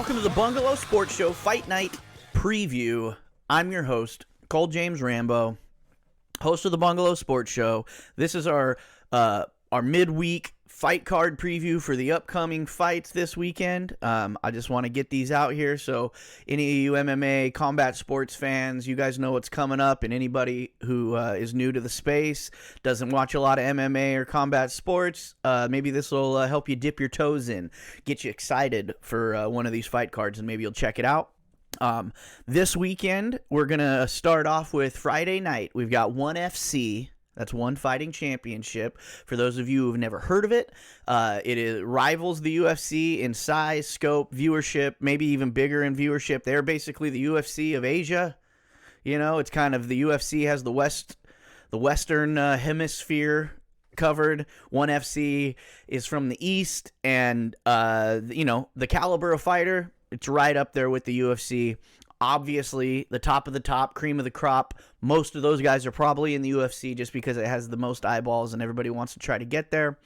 Welcome to the Bungalow Sports Show Fight Night Preview. I'm your host, Cole James Rambo, host of the Bungalow Sports Show. This is our midweek fight card preview for the upcoming fights this weekend. I just want to get these out here so any of you MMA combat sports fans, you guys know what's coming up, and anybody who is new to the space, doesn't watch a lot of MMA or combat sports, maybe this will help you dip your toes in, get you excited for one of these fight cards, and maybe you'll check it out. This weekend, we're going to start off with Friday night. We've got OneFC. That's One Fighting Championship. For those of you who have never heard of it, rivals the UFC in size, scope, viewership, maybe even bigger in viewership. They're basically the UFC of Asia. You know, it's kind of the UFC has the Western hemisphere covered. OneFC is from the East, and the caliber of fighter, it's right up there with the UFC. Obviously, the top of the top, cream of the crop. Most of those guys are probably in the UFC just because it has the most eyeballs and everybody wants to try to get there.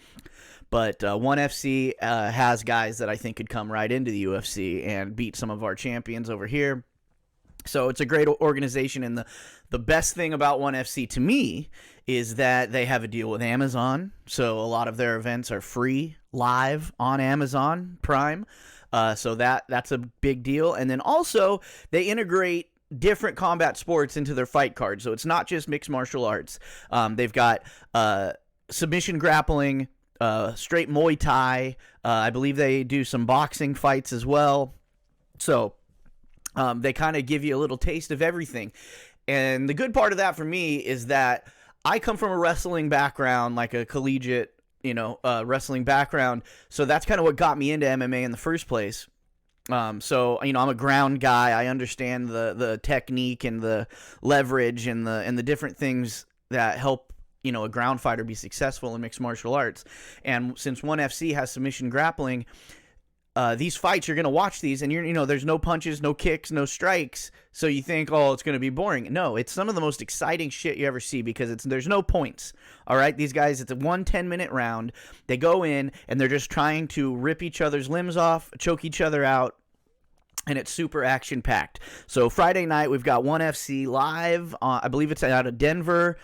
But OneFC has guys that I think could come right into the UFC and beat some of our champions over here. So it's a great organization, and the best thing about OneFC to me is that they have a deal with Amazon. So a lot of their events are free, live on Amazon Prime. So that's a big deal. And then also they integrate different combat sports into their fight cards. So it's not just mixed martial arts. They've got submission grappling, straight Muay Thai. I believe they do some boxing fights as well. So they kind of give you a little taste of everything. And the good part of that for me is that I come from a wrestling background, like a collegiate wrestling background. So that's kind of what got me into MMA in the first place. So I'm a ground guy. I understand the technique and the leverage and the different things that help, a ground fighter be successful in mixed martial arts. And since OneFC has submission grappling, these fights, you're going to watch these, and there's no punches, no kicks, no strikes. So you think, oh, it's going to be boring. No, it's some of the most exciting shit you ever see because there's no points. All right, these guys, it's a 10-minute round. They go in and they're just trying to rip each other's limbs off, choke each other out, and it's super action packed. So Friday night we've got OneFC live. I believe it's out of Denver.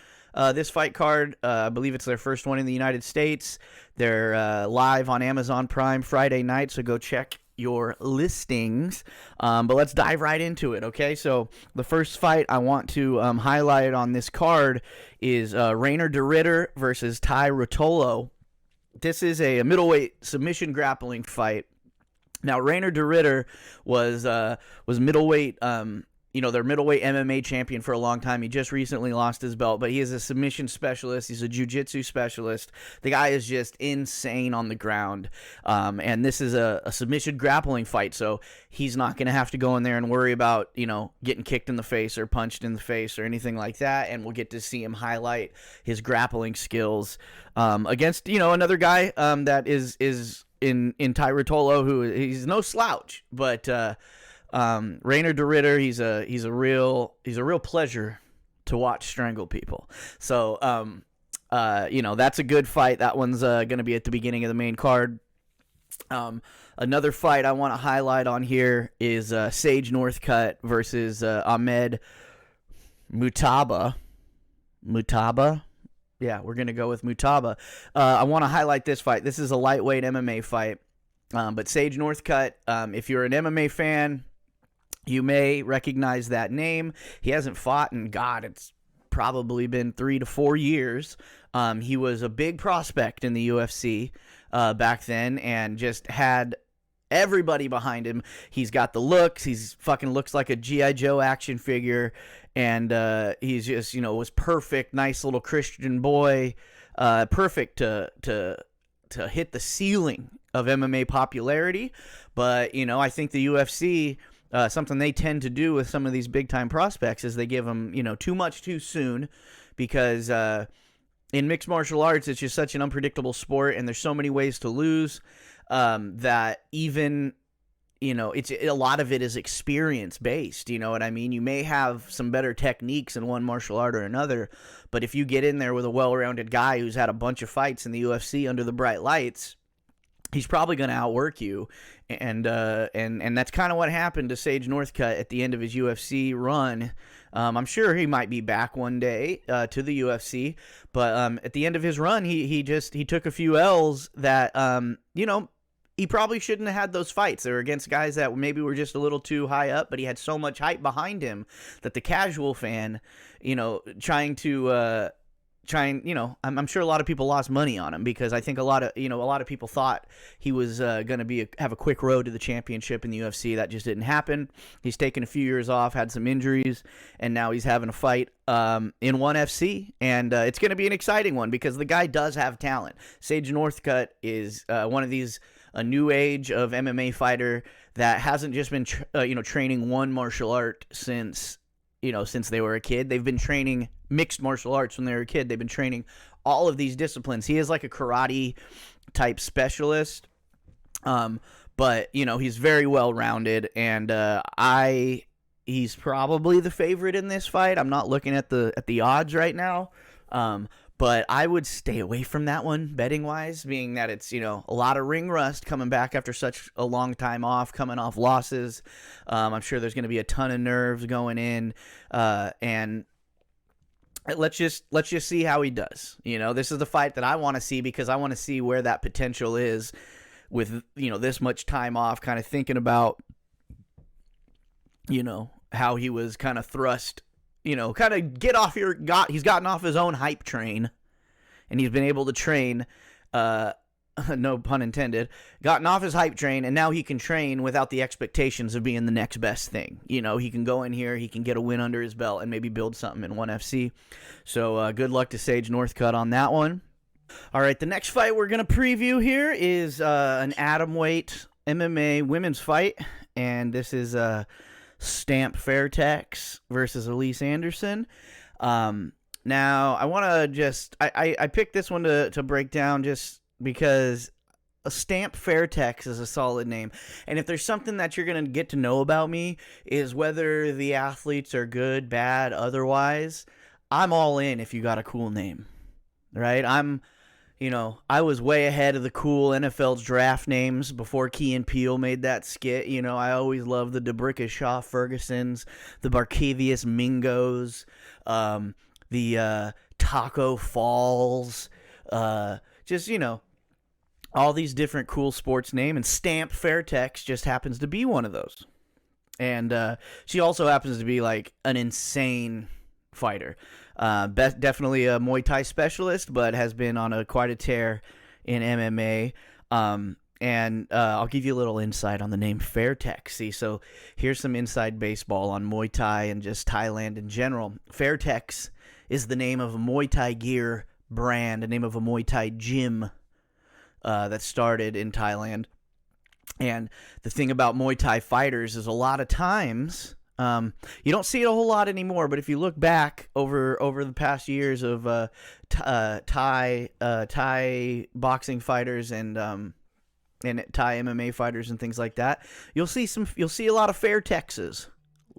This fight card, I believe it's their first one in the United States. They're live on Amazon Prime Friday night, so go check your listings. But let's dive right into it, okay? So the first fight I want to highlight on this card is Rainer de Ridder versus Tai Ruotolo. This is a middleweight submission grappling fight. Now, Rainer de Ridder was middleweight, their middleweight MMA champion for a long time. He just recently lost his belt, but he is a submission specialist. He's a jiu-jitsu specialist. The guy is just insane on the ground. And this is a submission grappling fight, so he's not going to have to go in there and worry about, getting kicked in the face or punched in the face or anything like that. And we'll get to see him highlight his grappling skills against, another guy that is in Tai Ruotolo, who he's no slouch, but Rainer de Ridder, he's a real pleasure to watch strangle people. So that's a good fight. That one's going to be at the beginning of the main card. Another fight I want to highlight on here is Sage Northcutt versus Ahmed Mutaba. Yeah, we're going to go with Mutaba. I want to highlight this fight. This is a lightweight MMA fight. But Sage Northcutt, if you're an MMA fan, you may recognize that name. He hasn't fought in, it's probably been 3 to 4 years. He was a big prospect in the UFC back then and just had everybody behind him. He's got the looks. He's fucking looks like a G.I. Joe action figure. And he's just, was perfect, nice little Christian boy. Perfect to hit the ceiling of MMA popularity. But, I think the UFC, something they tend to do with some of these big-time prospects is they give them, too much too soon because in mixed martial arts, it's just such an unpredictable sport and there's so many ways to lose that even, it's a lot of it is experience-based, you know what I mean? You may have some better techniques in one martial art or another, but if you get in there with a well-rounded guy who's had a bunch of fights in the UFC under the bright lights, he's probably going to outwork you, and that's kind of what happened to Sage Northcutt at the end of his UFC run. I'm sure he might be back one day to the UFC, but at the end of his run, he took a few L's that he probably shouldn't have had those fights. They were against guys that maybe were just a little too high up, but he had so much hype behind him that the casual fan, I'm sure a lot of people lost money on him, because I think a lot of people thought he was going to have a quick road to the championship in the UFC. That just didn't happen. He's taken a few years off, had some injuries, and now he's having a fight in OneFC, and it's going to be an exciting one because the guy does have talent. Sage Northcutt is one of these a new age of MMA fighter that hasn't just been training one martial art since they were a kid. They've been training mixed martial arts when they were a kid. They've been training all of these disciplines. He is like a karate type specialist, but he's very well rounded, and he's probably the favorite in this fight. I'm not looking at the odds right now, but I would stay away from that one betting wise, being that it's a lot of ring rust coming back after such a long time off, coming off losses. I'm sure there's going to be a ton of nerves going in, and let's just see how he does. This is the fight that I want to see, because I want to see where that potential is with this much time off, kind of thinking about how he was kind of thrust, kind of he's gotten off his own hype train, and he's been able to train, no pun intended, gotten off his hype train, and now he can train without the expectations of being the next best thing. He can go in here, he can get a win under his belt, and maybe build something in OneFC. So good luck to Sage Northcutt on that one. All right, the next fight we're going to preview here is an atomweight MMA women's fight, and this is Stamp Fairtex versus Elise Anderson. Now, I want to just I picked this one to break down just because a Stamp Fairtex is a solid name. And if there's something that you're going to get to know about me is whether the athletes are good, bad, otherwise, I'm all in if you got a cool name, right? I was way ahead of the cool NFL's draft names before Key and Peele made that skit. I always loved the DeBrickashaw Fergusons, the Barkevius Mingos, the Taco Falls, all these different cool sports names, and Stamp Fairtex just happens to be one of those. And she also happens to be like an insane fighter. Definitely a Muay Thai specialist, but has been on quite a tear in MMA. And I'll give you a little insight on the name Fairtex. See, so here's some inside baseball on Muay Thai and just Thailand in general. Fairtex is the name of a Muay Thai gear brand, the name of a Muay Thai gym that started in Thailand. And the thing about Muay Thai fighters is a lot of times, you don't see it a whole lot anymore, but if you look back over the past years of Thai boxing fighters and Thai MMA fighters and things like that, you'll see a lot of Fairtexes.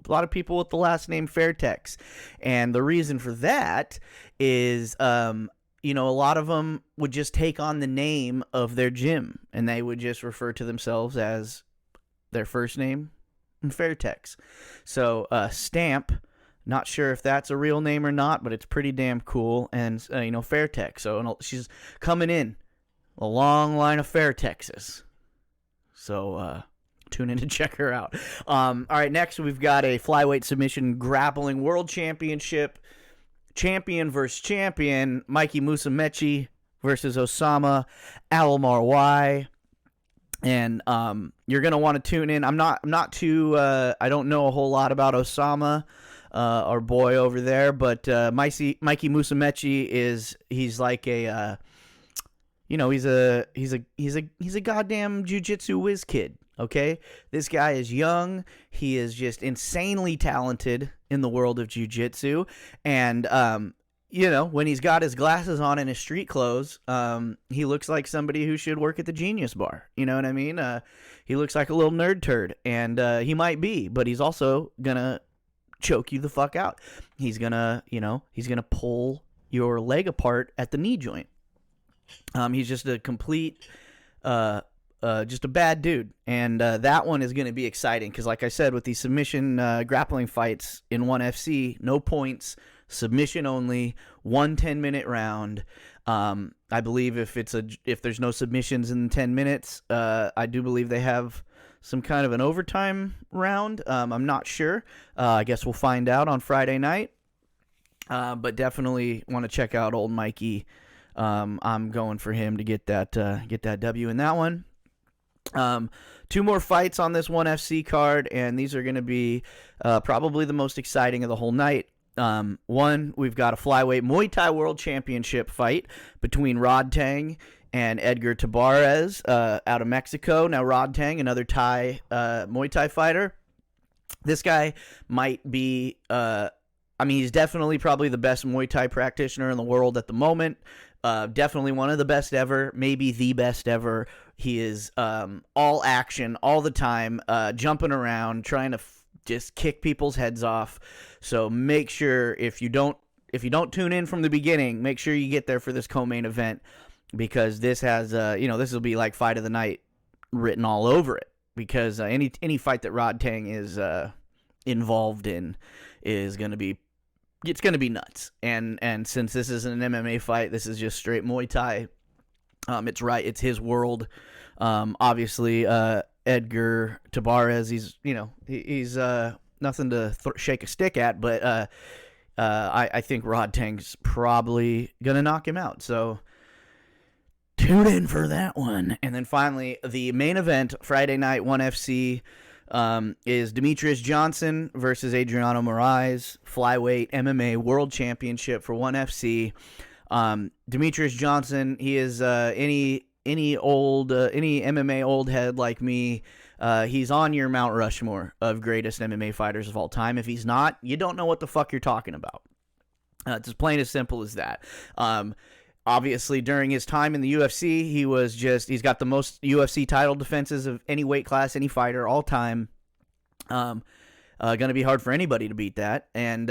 A lot of people with the last name Fairtex. And the reason for that is a lot of them would just take on the name of their gym, and they would just refer to themselves as their first name and Fairtex. So Stamp, not sure if that's a real name or not, but it's pretty damn cool. And Fairtex. So she's coming in a long line of Fairtexes. So tune in to check her out. All right, next we've got a flyweight submission grappling world championship. Champion versus champion, Mikey Musumeci versus Osama Al-Marwai. And you're going to want to tune in. I'm not too I don't know a whole lot about Osama, our boy over there, but Mikey Musumeci he's like a he's a goddamn jiu-jitsu whiz kid, okay? This guy is young. He is just insanely talented in the world of jiu-jitsu, and when he's got his glasses on and his street clothes, he looks like somebody who should work at the Genius Bar. You know what I mean? He looks like a little nerd turd, and he might be, but he's also gonna choke you the fuck out. He's gonna pull your leg apart at the knee joint. He's just a complete just a bad dude. And that one is going to be exciting because, like I said, with these submission grappling fights in OneFC, no points, submission only, 1 10-minute round. I believe if there's no submissions in 10 minutes, I do believe they have some kind of an overtime round. I'm not sure. I guess we'll find out on Friday night. But definitely want to check out old Mikey. I'm going for him to get that W in that one. 2 more fights on this OneFC card, and these are going to be probably the most exciting of the whole night. One, we've got a flyweight Muay Thai World Championship fight between Rod Tang and Edgar Tabarez out of Mexico. Now, Rod Tang, another Muay Thai fighter. This guy might be, he's definitely probably the best Muay Thai practitioner in the world at the moment. Definitely one of the best ever, maybe the best ever. He is all action all the time, jumping around, trying to just kick people's heads off. So make sure if you don't tune in from the beginning, make sure you get there for this co-main event, because this has this will be like fight of the night written all over it, because any fight that Rod Tang is involved in is going to be nuts. And since this isn't an MMA fight, this is just straight Muay Thai. It's his world. Obviously, Edgar Tabarez, he's nothing to shake a stick at, but I think Rod Tang's probably gonna knock him out. So tune in for that one. And then finally, the main event Friday night OneFC is Demetrius Johnson versus Adriano Moraes, flyweight MMA World Championship for OneFC. Demetrius Johnson, he is any MMA old head like me. He's on your Mount Rushmore of greatest MMA fighters of all time. If he's not, you don't know what the fuck you're talking about. It's as plain as simple as that. Obviously, during his time in the UFC, he's got the most UFC title defenses of any weight class, any fighter, all time. Going to be hard for anybody to beat that. And,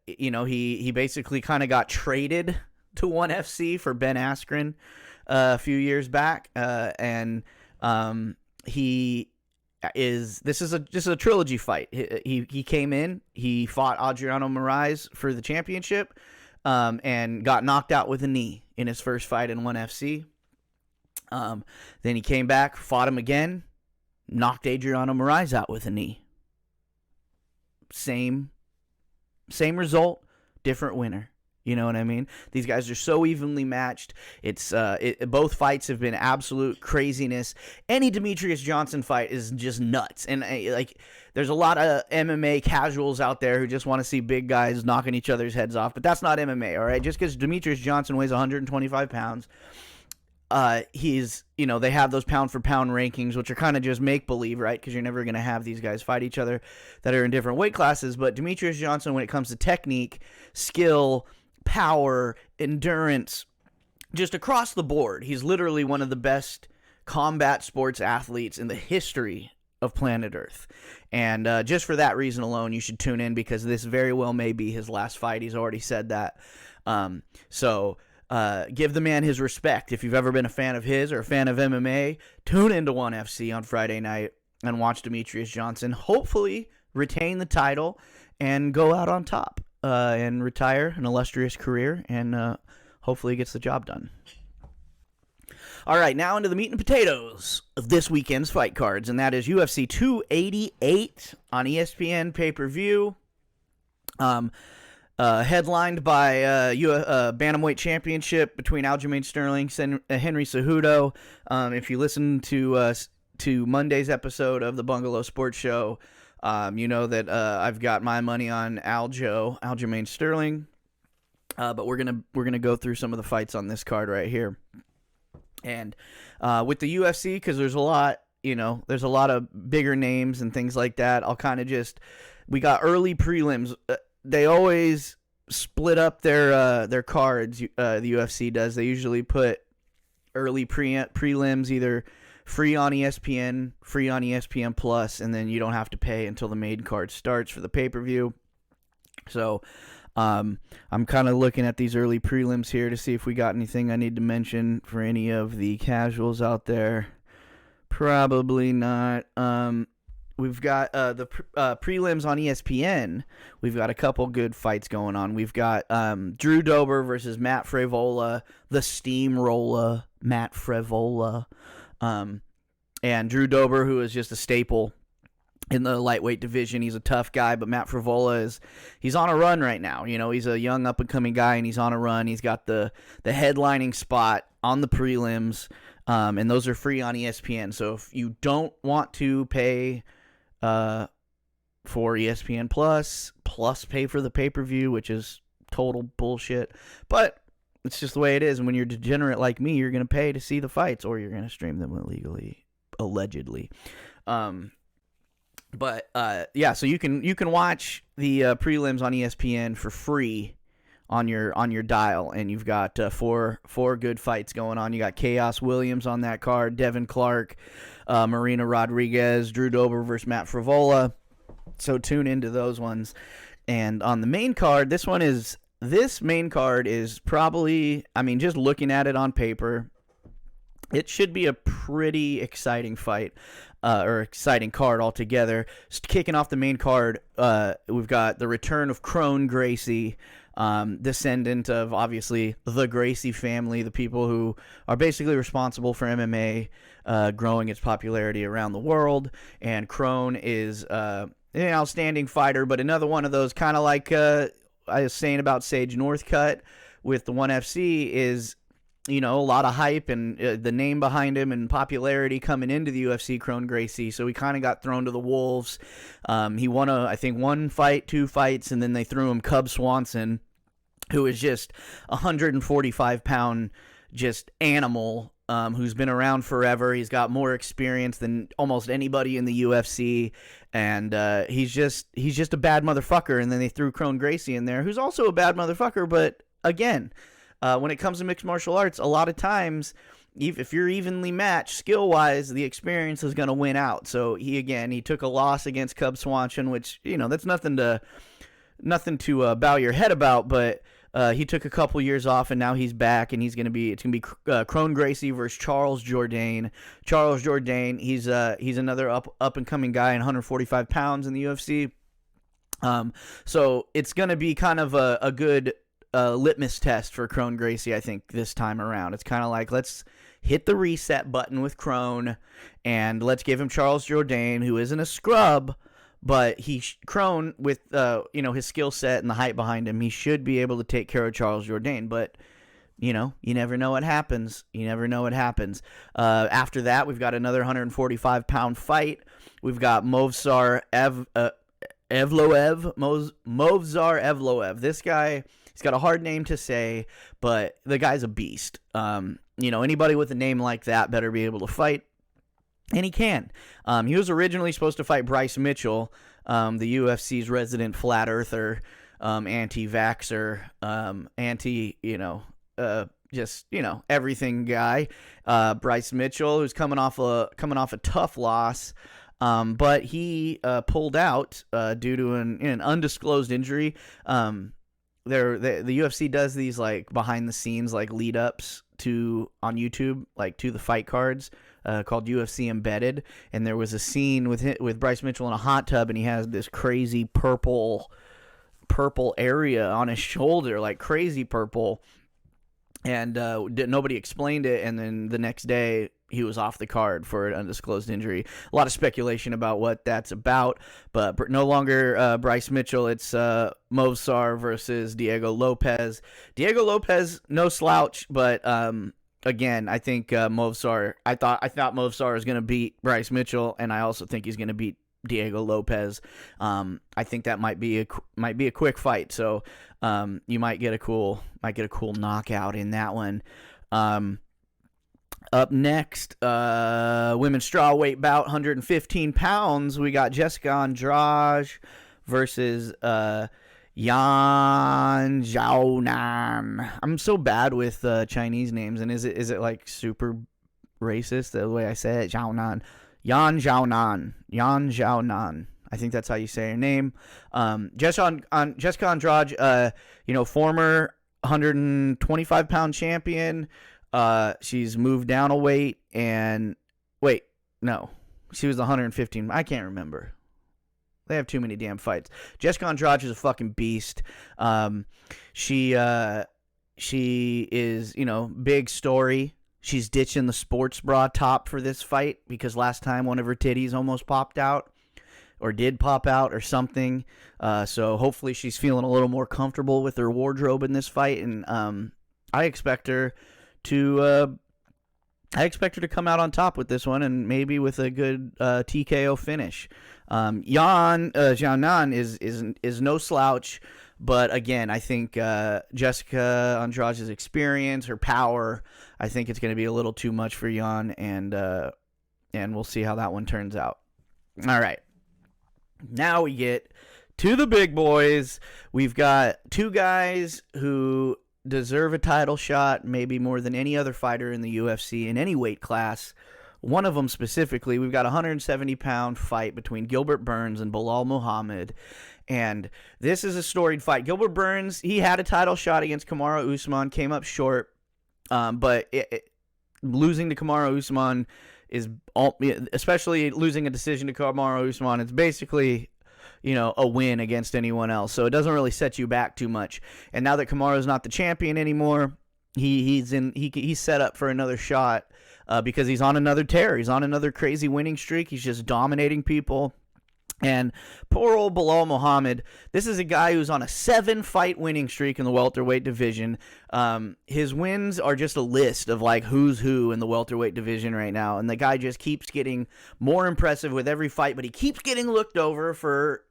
he basically kind of got traded to OneFC for Ben Askren a few years back. This is a trilogy fight. He came in, he fought Adriano Moraes for the championship, and got knocked out with a knee in his first fight in OneFC. Then he came back, fought him again, knocked Adriano Moraes out with a knee. Same result, different winner. You know what I mean? These guys are so evenly matched. Both fights have been absolute craziness. Any Demetrius Johnson fight is just nuts. And there's a lot of MMA casuals out there who just want to see big guys knocking each other's heads off. But that's not MMA, all right? Just because Demetrius Johnson weighs 125 pounds, they have those pound for pound rankings, which are kind of just make believe, right? Because you're never going to have these guys fight each other that are in different weight classes. But Demetrius Johnson, when it comes to technique, skill, power, endurance, just across the board, he's literally one of the best combat sports athletes in the history of planet Earth. And just for that reason alone, you should tune in, because this very well may be his last fight. He's already said that. So give the man his respect. If you've ever been a fan of his or a fan of MMA, tune into OneFC on Friday night and watch Demetrius Johnson hopefully retain the title and go out on top. And retire an illustrious career, and hopefully gets the job done. All right, now into the meat and potatoes of this weekend's fight cards, and that is UFC 288 on ESPN pay-per-view, headlined by Bantamweight Championship between Aljamain Sterling and Henry Cejudo. If you listen to Monday's episode of the Bungalow Sports Show, you know that I've got my money on Aljamain Sterling, but we're gonna go through some of the fights on this card right here. And with the UFC, because there's a lot of bigger names and things like that, I'll kind of we got early prelims. They always split up their cards. The UFC does. They usually put early prelims either free on ESPN, free on ESPN Plus, and then you don't have to pay until the main card starts for the pay-per-view. So I'm kind of looking at these early prelims here to see if we got anything I need to mention for any of the casuals out there. Probably not. We've got the prelims on ESPN. We've got a couple good fights going on. We've got Drew Dober versus Matt Frevola, the steamroller Matt Frevola. And Drew Dober, who is just a staple in the lightweight division. He's a tough guy, but Matt Frevola he's on a run right now. You know, he's a young up-and-coming guy, and he's on a run. He's got the headlining spot on the prelims, and those are free on ESPN. So if you don't want to pay for ESPN plus pay for the pay-per-view, which is total bullshit, but it's just the way it is. And when you're degenerate like me, you're going to pay to see the fights, or you're going to stream them illegally, allegedly. But so you can watch the prelims on ESPN for free on your dial, and you've got four good fights going on. You got Chaos Williams on that card, Devin Clark, Marina Rodriguez, Drew Dober versus Matt Frevola. So tune into those ones. And on the main card, this main card is probably, I mean, just looking at it on paper, it should be a pretty exciting fight, or exciting card altogether. Just kicking off the main card, we've got the return of Crone Gracie, descendant of, obviously, the Gracie family, the people who are basically responsible for MMA growing its popularity around the world. And Crone is an outstanding fighter, but another one of those, kind of like I was saying about Sage Northcutt with the OneFC, is, you know, a lot of hype and the name behind him and popularity coming into the UFC, Crone Gracie. So he kind of got thrown to the wolves. He won, I think, one fight, two fights, and then they threw him Cub Swanson, who is just a 145-pound just animal, who's been around forever. He's got more experience than almost anybody in the UFC, and he's just a bad motherfucker. And then they threw Crone Gracie in there, who's also a bad motherfucker, but again, when it comes to mixed martial arts, a lot of times, if you're evenly matched skill-wise, the experience is going to win out. So he took a loss against Cub Swanson, which, you know, that's nothing to bow your head about. But he took a couple years off, and now he's back, and it's going to be Crone Gracie versus Charles Jourdain. Charles Jourdain, he's another up and coming guy, 145 pounds in the UFC. So it's going to be kind of a good litmus test for Crone Gracie, I think, this time around. It's kind of like, let's hit the reset button with Crone, and let's give him Charles Jourdain, who isn't a scrub, but Crone, with his skill set and the hype behind him, he should be able to take care of Charles Jourdain. But you never know what happens. After that, we've got another 145-pound fight. We've got Movsar Evloev. This guy, he's got a hard name to say, but the guy's a beast. Anybody with a name like that better be able to fight, and he can. He was originally supposed to fight Bryce Mitchell, the UFC's resident flat earther, anti-vaxxer, everything guy. Bryce Mitchell, who's coming off a tough loss. But he pulled out due to an undisclosed injury. The UFC does these like behind the scenes like lead ups on YouTube, like to the fight cards, called UFC Embedded. And there was a scene with Bryce Mitchell in a hot tub, and he has this crazy purple area on his shoulder, like crazy purple. And nobody explained it, and then the next day he was off the card for an undisclosed injury. A lot of speculation about what that's about, but no longer Bryce Mitchell. It's Movsar versus Diego Lopez. Diego Lopez, no slouch, but again, I think Movsar. I thought Movsar was going to beat Bryce Mitchell, and I also think he's going to beat Diego Lopez. I think that might be a quick fight, so you might get a cool knockout in that one. Up next, women's strawweight bout, 115 pounds. We got Jessica Andrade versus Yan Xiaonan. I'm so bad with Chinese names, and is it like super racist the way I say it? Xiaonan. Yan Xiaonan. I think that's how you say her name. Jessica Andrade, former 125-pound champion. She's moved down a weight, and No, she was 115. I can't remember. They have too many damn fights. Jessica Andrade is a fucking beast. She is, big story. She's ditching the sports bra top for this fight because last time one of her titties almost popped out or did pop out or something. So hopefully she's feeling a little more comfortable with her wardrobe in this fight. And I expect her to come out on top with this one and maybe with a good TKO finish. Xiaonan is no slouch, but again, I think Jessica Andrade's experience, her power, I think it's going to be a little too much for Yan, and we'll see how that one turns out. All right, now we get to the big boys. We've got two guys who deserve a title shot, maybe more than any other fighter in the UFC in any weight class. One of them specifically, we've got a 170-pound fight between Gilbert Burns and Belal Muhammad. And this is a storied fight. Gilbert Burns, he had a title shot against Kamaru Usman, came up short. But losing to Kamaru Usman is, especially losing a decision to Kamaru Usman, it's basically, a win against anyone else. So it doesn't really set you back too much. And now that Kamaru's not the champion anymore, he's set up for another shot because he's on another tear. He's on another crazy winning streak. He's just dominating people. And poor old Belal Muhammad, this is a guy who's on a 7-fight winning streak in the welterweight division. His wins are just a list of like who's who in the welterweight division right now. And the guy just keeps getting more impressive with every fight, but he keeps getting looked over for,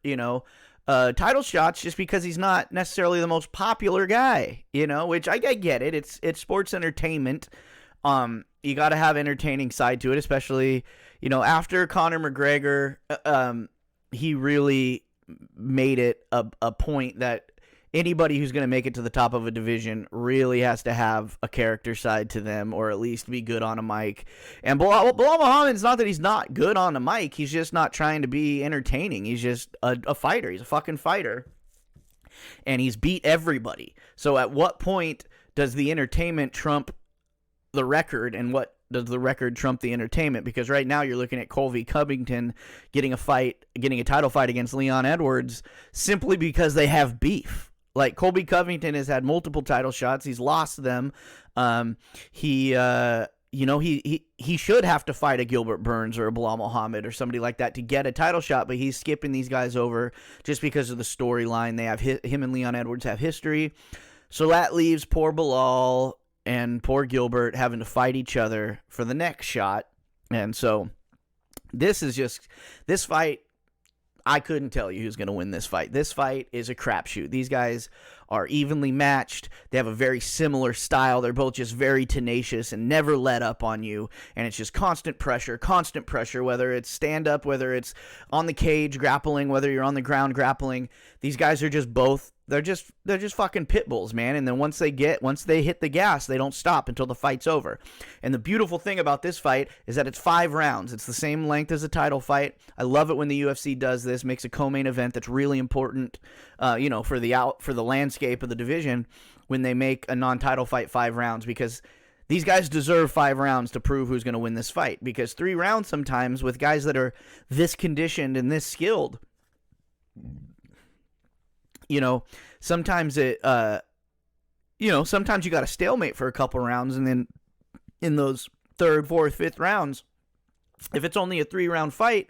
title shots just because he's not necessarily the most popular guy, which I get it. It's sports entertainment. You got to have entertaining side to it, especially, after Conor McGregor, he really made it a point that anybody who's going to make it to the top of a division really has to have a character side to them, or at least be good on a mic. And Belal Muhammad, it's not that he's not good on a mic. He's just not trying to be entertaining. He's just a fighter. He's a fucking fighter. And he's beat everybody. So at what point does the entertainment trump the record, and what does the record trump the entertainment? Because right now you're looking at Colby Covington getting a title fight against Leon Edwards simply because they have beef. Like, Colby Covington has had multiple title shots. He's lost them. He should have to fight a Gilbert Burns or a Belal Muhammad or somebody like that to get a title shot, but he's skipping these guys over just because of the storyline. They have him and Leon Edwards have history. So that leaves poor Belal and poor Gilbert having to fight each other for the next shot. And so this fight, I couldn't tell you who's going to win this fight. This fight is a crapshoot. These guys are evenly matched. They have a very similar style. They're both just very tenacious and never let up on you. And it's just constant pressure, whether it's stand-up, whether it's on the cage grappling, whether you're on the ground grappling. These guys are just both, they're just fucking pit bulls, man. And then once they hit the gas, they don't stop until the fight's over. And the beautiful thing about this fight is that it's 5 rounds. It's the same length as a title fight. I love it when the UFC does this, makes a co-main event that's really important, for the landscape of the division, when they make a non-title fight 5 rounds, because these guys deserve 5 rounds to prove who's going to win this fight. Because 3 rounds sometimes with guys that are this conditioned and this skilled, sometimes sometimes you got a stalemate for a couple rounds, and then in those 3rd, 4th, 5th rounds, if it's only a 3-round fight,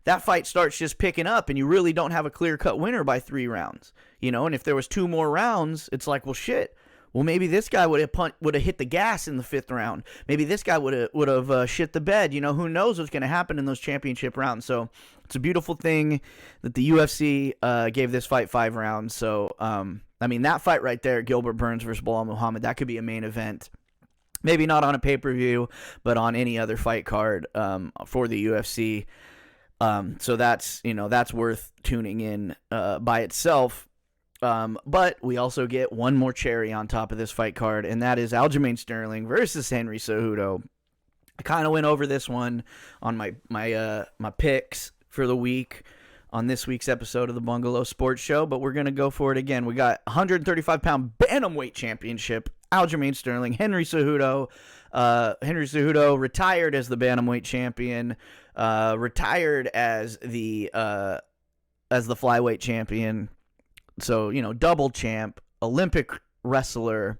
that fight starts just picking up, and you really don't have a clear-cut winner by 3 rounds. And if there was 2 more rounds, it's like, well, shit. Well, maybe this guy would have hit the gas in the 5th round. Maybe this guy would have shit the bed. Who knows what's going to happen in those championship rounds. So it's a beautiful thing that the UFC gave this fight 5 rounds. So, that fight right there, Gilbert Burns versus Belal Muhammad, that could be a main event. Maybe not on a pay-per-view, but on any other fight card for the UFC. So that's worth tuning in by itself. But we also get one more cherry on top of this fight card, and that is Aljamain Sterling versus Henry Cejudo. I kind of went over this one on my picks for the week on this week's episode of the Bungalow Sports Show, but we're going to go for it again. We got 135-pound bantamweight championship, Aljamain Sterling, Henry Cejudo. Henry Cejudo retired as the bantamweight champion, retired as the flyweight champion. So, double champ, Olympic wrestler,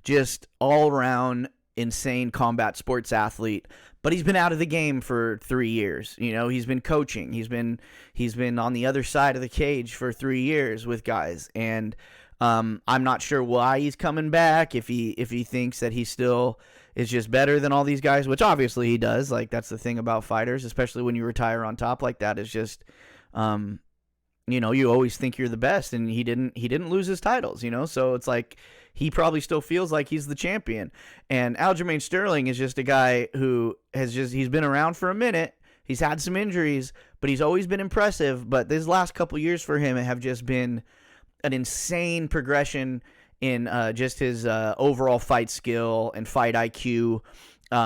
just all around insane combat sports athlete. But he's been out of the game for 3 years. He's been coaching. He's been on the other side of the cage for 3 years with guys. And I'm not sure why he's coming back. If he thinks that he still is just better than all these guys, which obviously he does. Like, that's the thing about fighters, especially when you retire on top like that. Is just, you always think you're the best, and he didn't lose his titles. So it's like, he probably still feels like he's the champion. And Aljamain Sterling is just a guy who he's been around for a minute. He's had some injuries, but he's always been impressive. But these last couple years for him have just been an insane progression in just his overall fight skill and fight IQ.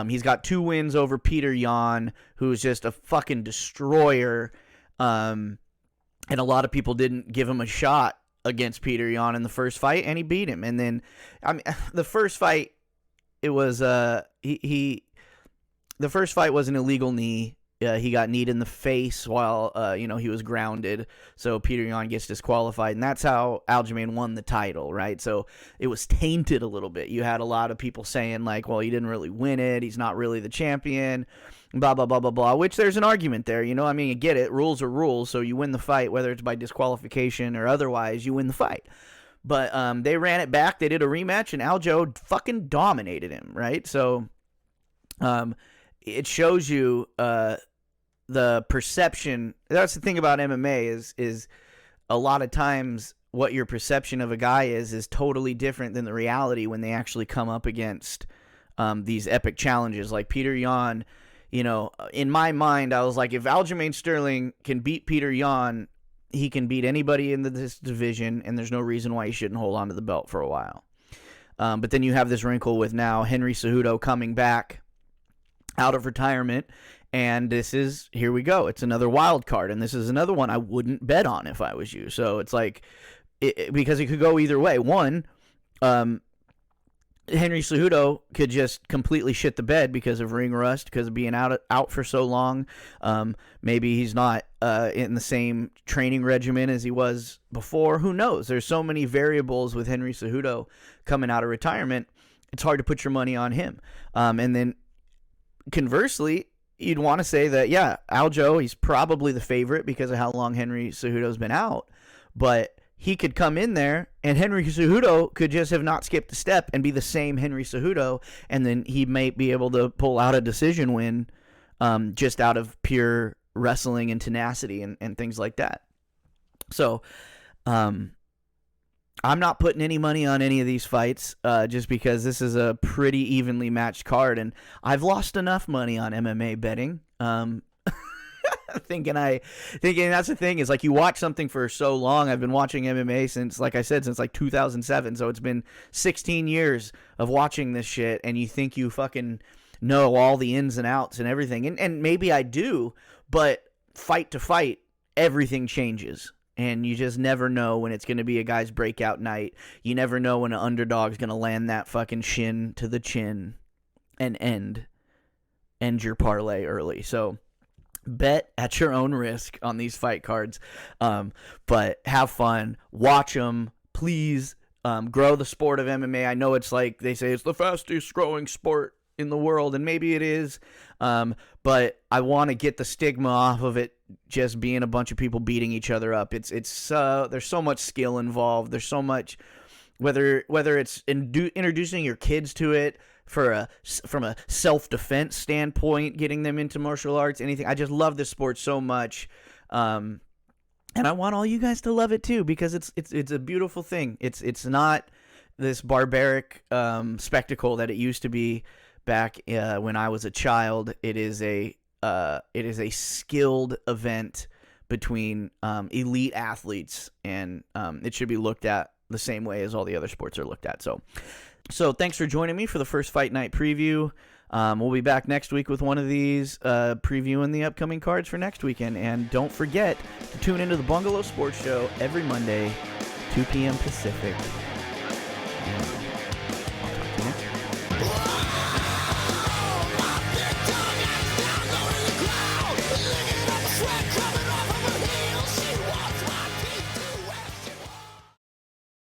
He's got 2 wins over Peter Yan, who's just a fucking destroyer. And a lot of people didn't give him a shot against Peter Yan in the first fight, and he beat him. And then, the first fight, it was the first fight was an illegal knee. He got kneed in the face while he was grounded, so Peter Yan gets disqualified, and that's how Aljamain won the title, right? So it was tainted a little bit. You had a lot of people saying, like, well, he didn't really win it, he's not really the champion, blah, blah, blah, blah, blah, which there's an argument there, you get it, rules are rules, so you win the fight, whether it's by disqualification or otherwise, you win the fight. But they ran it back, they did a rematch, and Aljo fucking dominated him, right? So it shows you the perception. That's the thing about MMA is a lot of times what your perception of a guy is totally different than the reality when they actually come up against these epic challenges. Like Peter Yan, in my mind, I was like, if Aljamain Sterling can beat Peter Yan, he can beat anybody in this division, and there's no reason why he shouldn't hold on to the belt for a while. But then you have this wrinkle with now Henry Cejudo coming back out of retirement, and here we go. It's another wild card, and this is another one I wouldn't bet on if I was you. So it's like, because it could go either way. One, Henry Cejudo could just completely shit the bed because of ring rust, because of being out for so long. Maybe he's not in the same training regimen as he was before. Who knows? There's so many variables with Henry Cejudo coming out of retirement. It's hard to put your money on him. And then conversely, you'd want to say that, yeah, Aljo, he's probably the favorite because of how long Henry Cejudo's been out. But he could come in there, and Henry Cejudo could just have not skipped a step and be the same Henry Cejudo, and then he may be able to pull out a decision win just out of pure wrestling and tenacity and things like that. So I'm not putting any money on any of these fights just because this is a pretty evenly matched card, and I've lost enough money on MMA betting. Thinking that's the thing, is like, you watch something for so long. I've been watching MMA since, like I said, since like 2007. So it's been 16 years of watching this shit, and you think you fucking know all the ins and outs and everything. And maybe I do, but fight to fight, everything changes. And you just never know when it's going to be a guy's breakout night. You never know when an underdog's going to land that fucking shin to the chin and end your parlay early. So bet at your own risk on these fight cards, but have fun, watch them, please. Grow the sport of MMA. I know it's like they say it's the fastest growing sport in the world, and maybe it is, but I want to get the stigma off of it just being a bunch of people beating each other up. There's so much skill involved. There's so much, whether it's introducing your kids to it from a self-defense standpoint, getting them into martial arts, anything. I just love this sport so much, and I want all you guys to love it too, because it's a beautiful thing. It's not this barbaric spectacle that it used to be back when I was a child. It is a skilled event between elite athletes, and it should be looked at the same way as all the other sports are looked at. So thanks for joining me for the first Fight Night preview. We'll be back next week with one of these, previewing the upcoming cards for next weekend. And don't forget to tune into the Bungalow Sports Show every Monday, 2 p.m. Pacific.